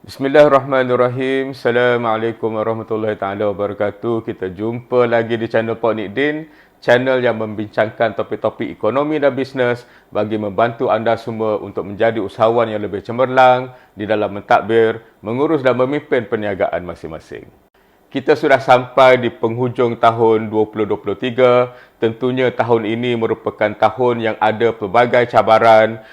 Bismillahirrahmanirrahim. Assalamualaikum warahmatullahi taala wabarakatuh. Kita jumpa lagi di channel Pak Nidin, channel yang membincangkan topik-topik ekonomi dan bisnes bagi membantu anda semua untuk menjadi usahawan yang lebih cemerlang di dalam mentadbir, mengurus dan memimpin perniagaan masing-masing. Kita sudah sampai di penghujung tahun 2023. Tentunya tahun ini merupakan tahun yang ada pelbagai cabaran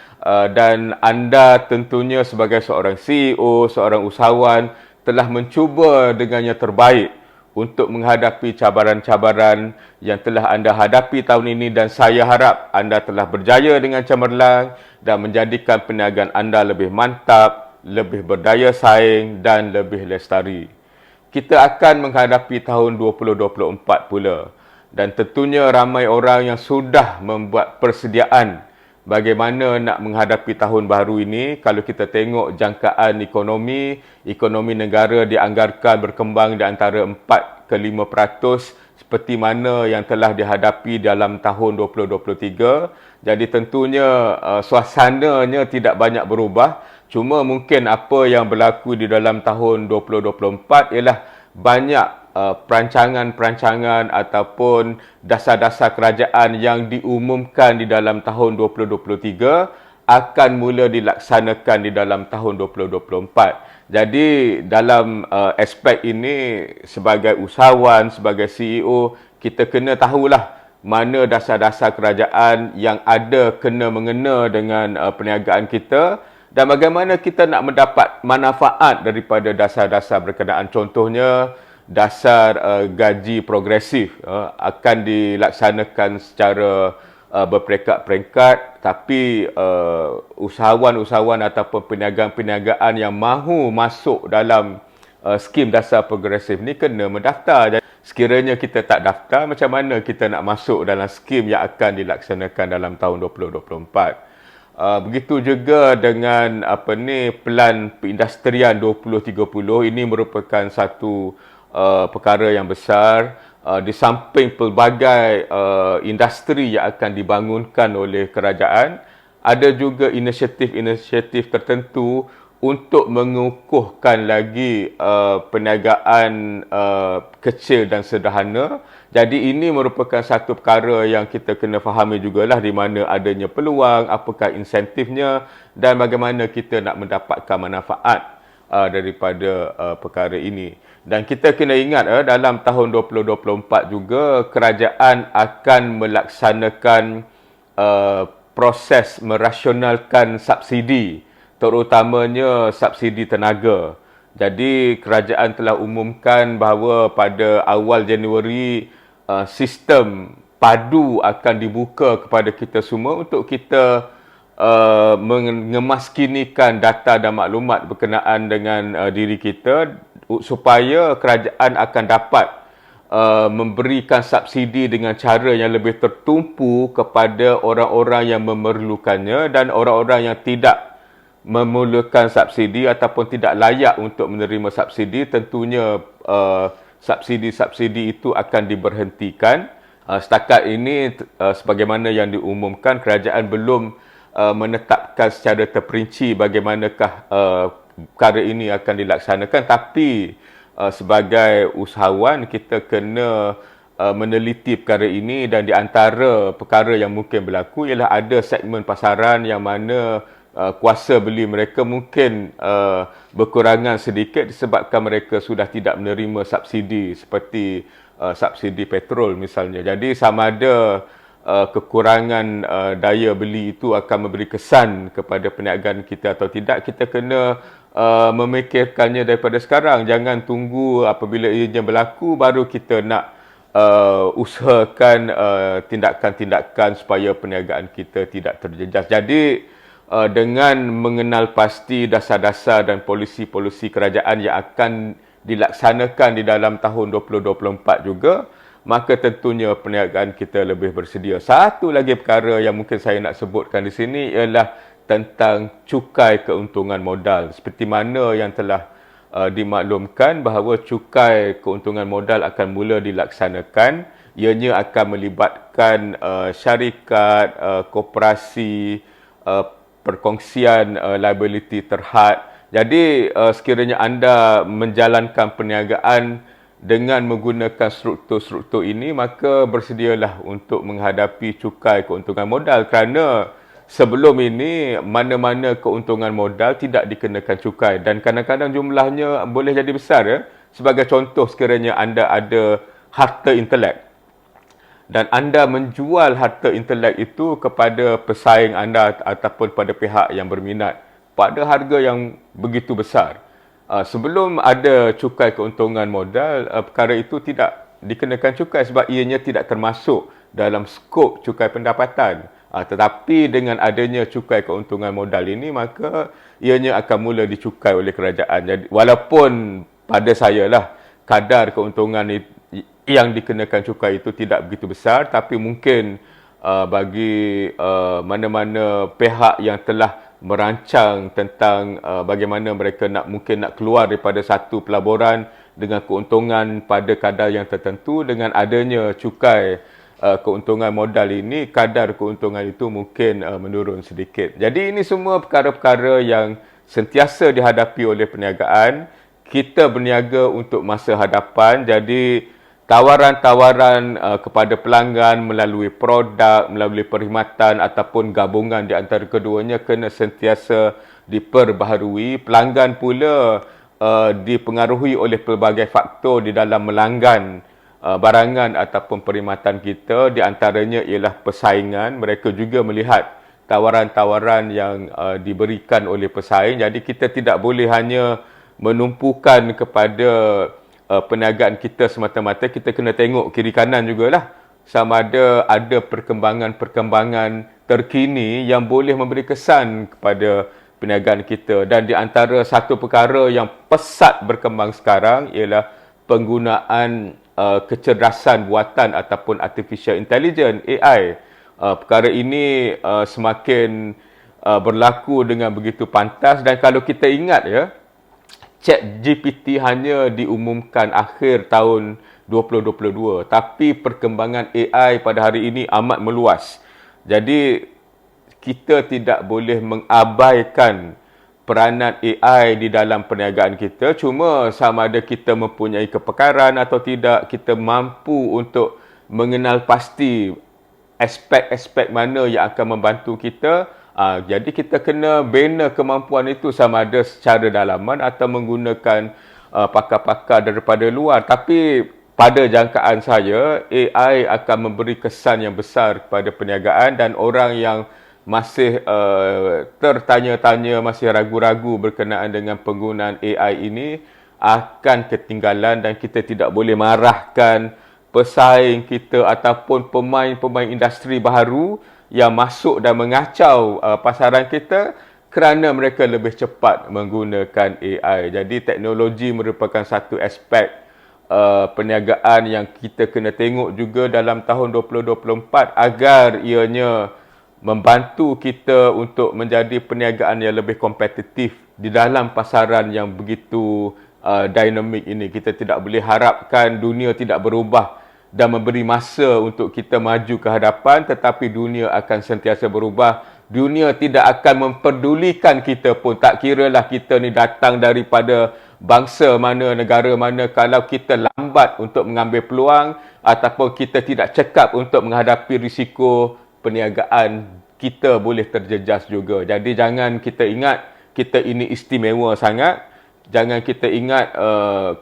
dan anda tentunya sebagai seorang CEO, seorang usahawan telah mencuba dengan yang terbaik untuk menghadapi cabaran-cabaran yang telah anda hadapi tahun ini, dan saya harap anda telah berjaya dengan cemerlang dan menjadikan perniagaan anda lebih mantap, lebih berdaya saing dan lebih lestari. Kita akan menghadapi tahun 2024 pula. Dan tentunya ramai orang yang sudah membuat persediaan bagaimana nak menghadapi tahun baru ini. Kalau kita tengok jangkaan ekonomi negara dianggarkan berkembang di antara 4 ke 5% seperti mana yang telah dihadapi dalam tahun 2023. Jadi tentunya suasananya tidak banyak berubah. Cuma mungkin apa yang berlaku di dalam tahun 2024 ialah banyak perancangan-perancangan ataupun dasar-dasar kerajaan yang diumumkan di dalam tahun 2023 akan mula dilaksanakan di dalam tahun 2024. Jadi dalam aspek ini sebagai usahawan, sebagai CEO, kita kena tahulah mana dasar-dasar kerajaan yang ada kena mengena dengan perniagaan kita dan bagaimana kita nak mendapat manfaat daripada dasar-dasar berkenaan. Contohnya, dasar gaji progresif akan dilaksanakan secara berperingkat-peringkat, tapi usahawan-usahawan ataupun perniagaan-perniagaan yang mahu masuk dalam skim dasar progresif ni kena mendaftar. Jadi, sekiranya kita tak daftar, macam mana kita nak masuk dalam skim yang akan dilaksanakan dalam tahun 2024? Begitu juga dengan pelan perindustrian 2030. Ini merupakan satu perkara yang besar. Di samping pelbagai industri yang akan dibangunkan oleh kerajaan, ada juga inisiatif-inisiatif tertentu untuk mengukuhkan lagi perniagaan kecil dan sederhana. Jadi ini merupakan satu perkara yang kita kena fahami jugalah, di mana adanya peluang, apakah insentifnya dan bagaimana kita nak mendapatkan manfaat daripada perkara ini. Dan kita kena ingat dalam tahun 2024 juga kerajaan akan melaksanakan proses merasionalkan subsidi, terutamanya subsidi tenaga. Jadi kerajaan telah umumkan bahawa pada awal Januari sistem padu akan dibuka kepada kita semua untuk kita mengemaskinikan data dan maklumat berkenaan dengan diri kita, supaya kerajaan akan dapat memberikan subsidi dengan cara yang lebih tertumpu kepada orang-orang yang memerlukannya, dan orang-orang yang tidak memerlukan subsidi ataupun tidak layak untuk menerima subsidi, tentunya subsidi-subsidi itu akan diberhentikan. Setakat ini, sebagaimana yang diumumkan, kerajaan belum menetapkan secara terperinci bagaimanakah perkara ini akan dilaksanakan. Tapi sebagai usahawan, kita kena meneliti perkara ini, dan di antara perkara yang mungkin berlaku ialah ada segmen pasaran yang mana kuasa beli mereka mungkin berkurangan sedikit disebabkan mereka sudah tidak menerima subsidi, seperti subsidi petrol misalnya. Jadi sama ada kekurangan daya beli itu akan memberi kesan kepada perniagaan kita atau tidak, kita kena memikirkannya daripada sekarang. Jangan tunggu apabila ianya berlaku baru kita nak usahakan tindakan-tindakan supaya perniagaan kita tidak terjejas. Jadi dengan mengenal pasti dasar-dasar dan polisi-polisi kerajaan yang akan dilaksanakan di dalam tahun 2024 juga, maka tentunya perniagaan kita lebih bersedia. Satu lagi perkara yang mungkin saya nak sebutkan di sini ialah tentang cukai keuntungan modal. Seperti mana yang telah dimaklumkan bahawa cukai keuntungan modal akan mula dilaksanakan. Ianya akan melibatkan syarikat, koperasi, perkongsian liability terhad Jadi sekiranya anda menjalankan perniagaan dengan menggunakan struktur-struktur ini, maka bersedialah untuk menghadapi cukai keuntungan modal, kerana sebelum ini mana-mana keuntungan modal tidak dikenakan cukai dan kadang-kadang jumlahnya boleh jadi besar ya. Sebagai contoh, sekiranya anda ada harta intelek dan anda menjual harta intelek itu kepada pesaing anda ataupun pada pihak yang berminat pada harga yang begitu besar. Sebelum ada cukai keuntungan modal, perkara itu tidak dikenakan cukai sebab ianya tidak termasuk dalam skop cukai pendapatan. Tetapi dengan adanya cukai keuntungan modal ini, maka ianya akan mula dicukai oleh kerajaan. Jadi, walaupun pada saya lah, kadar keuntungan yang dikenakan cukai itu tidak begitu besar, tapi mungkin bagi mana-mana pihak yang telah merancang tentang bagaimana mereka mungkin nak keluar daripada satu pelaburan dengan keuntungan pada kadar yang tertentu, dengan adanya cukai keuntungan modal ini, kadar keuntungan itu mungkin menurun sedikit. Jadi ini semua perkara-perkara yang sentiasa dihadapi oleh perniagaan. Kita berniaga untuk masa hadapan, jadi tawaran-tawaran kepada pelanggan melalui produk, melalui perkhidmatan ataupun gabungan di antara keduanya kena sentiasa diperbaharui. Pelanggan pula dipengaruhi oleh pelbagai faktor di dalam melanggan barangan ataupun perkhidmatan kita. Di antaranya ialah persaingan. Mereka juga melihat tawaran-tawaran yang diberikan oleh pesaing. Jadi kita tidak boleh hanya menumpukan kepada perniagaan kita semata-mata, kita kena tengok kiri kanan jugalah. Sama ada perkembangan-perkembangan terkini yang boleh memberi kesan kepada perniagaan kita. Dan di antara satu perkara yang pesat berkembang sekarang ialah penggunaan kecerdasan buatan ataupun artificial intelligence, AI. Perkara ini semakin berlaku dengan begitu pantas, dan kalau kita ingat ya, ChatGPT hanya diumumkan akhir tahun 2022, tapi perkembangan AI pada hari ini amat meluas. Jadi kita tidak boleh mengabaikan peranan AI di dalam perniagaan kita. Cuma sama ada kita mempunyai kepakaran atau tidak, kita mampu untuk mengenal pasti aspek-aspek mana yang akan membantu kita. Jadi kita kena bina kemampuan itu sama ada secara dalaman atau menggunakan pakar-pakar daripada luar. Tapi pada jangkaan saya, AI akan memberi kesan yang besar kepada perniagaan, dan orang yang masih tertanya-tanya, masih ragu-ragu berkenaan dengan penggunaan AI ini akan ketinggalan, dan kita tidak boleh marahkan pesaing kita ataupun pemain-pemain industri baharu yang masuk dan mengacau pasaran kita kerana mereka lebih cepat menggunakan AI. Jadi teknologi merupakan satu aspek perniagaan yang kita kena tengok juga dalam tahun 2024 agar ianya membantu kita untuk menjadi perniagaan yang lebih kompetitif di dalam pasaran yang begitu dinamik ini. Kita tidak boleh harapkan dunia tidak berubah dan memberi masa untuk kita maju ke hadapan, tetapi dunia akan sentiasa berubah. Dunia tidak akan memperdulikan kita pun, tak kiralah kita ni datang daripada bangsa mana, negara mana. Kalau kita lambat untuk mengambil peluang ataupun kita tidak cekap untuk menghadapi risiko, perniagaan kita boleh terjejas juga. Jadi jangan kita ingat kita ini istimewa sangat. Jangan kita ingat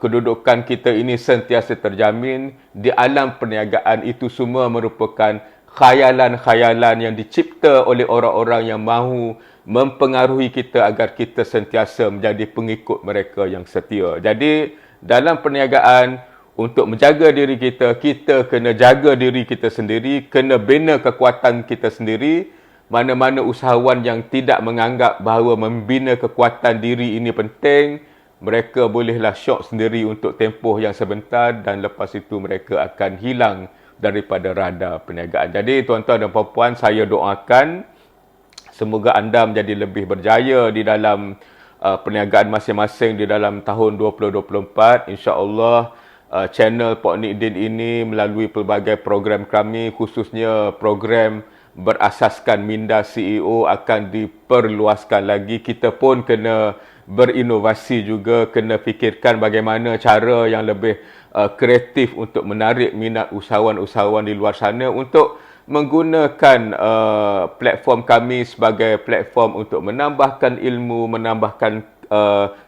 kedudukan kita ini sentiasa terjamin. Di alam perniagaan itu semua merupakan khayalan-khayalan yang dicipta oleh orang-orang yang mahu mempengaruhi kita agar kita sentiasa menjadi pengikut mereka yang setia. Jadi dalam perniagaan, untuk menjaga diri kita, kita kena jaga diri kita sendiri, kena bina kekuatan kita sendiri. Mana-mana usahawan yang tidak menganggap bahawa membina kekuatan diri ini penting, mereka bolehlah syok sendiri untuk tempoh yang sebentar, dan lepas itu mereka akan hilang daripada radar perniagaan. Jadi tuan-tuan dan puan-puan, saya doakan semoga anda menjadi lebih berjaya di dalam perniagaan masing-masing di dalam tahun 2024. InsyaAllah channel Pok Nidin ini melalui pelbagai program kami, khususnya program berasaskan minda CEO, akan diperluaskan lagi. Kita pun kena berinovasi juga, kena fikirkan bagaimana cara yang lebih kreatif untuk menarik minat usahawan-usahawan di luar sana untuk menggunakan platform kami sebagai platform untuk menambahkan ilmu, menambahkan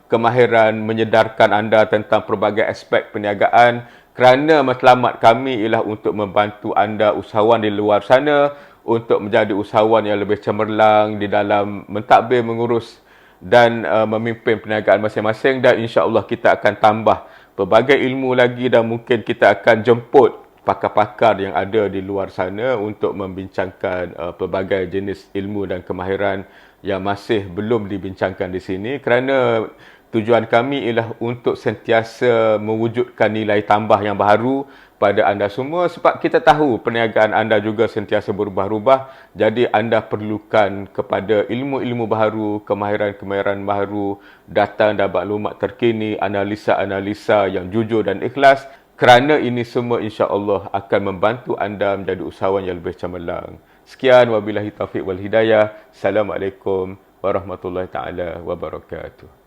kemahiran, menyedarkan anda tentang pelbagai aspek perniagaan, kerana matlamat kami ialah untuk membantu anda usahawan di luar sana untuk menjadi usahawan yang lebih cemerlang di dalam mentadbir, mengurus dan memimpin perniagaan masing-masing, dan insya-Allah kita akan tambah pelbagai ilmu lagi dan mungkin kita akan jemput pakar-pakar yang ada di luar sana untuk membincangkan pelbagai jenis ilmu dan kemahiran yang masih belum dibincangkan di sini, kerana tujuan kami ialah untuk sentiasa mewujudkan nilai tambah yang baru pada anda semua, sebab kita tahu perniagaan anda juga sentiasa berubah-ubah, jadi anda perlukan kepada ilmu-ilmu baru, kemahiran-kemahiran baru, data dan maklumat terkini, analisa-analisa yang jujur dan ikhlas, kerana ini semua insya-Allah akan membantu anda menjadi usahawan yang lebih cemerlang. Sekian, wabillahi taufiq wal hidayah. Assalamualaikum warahmatullahi taala wabarakatuh.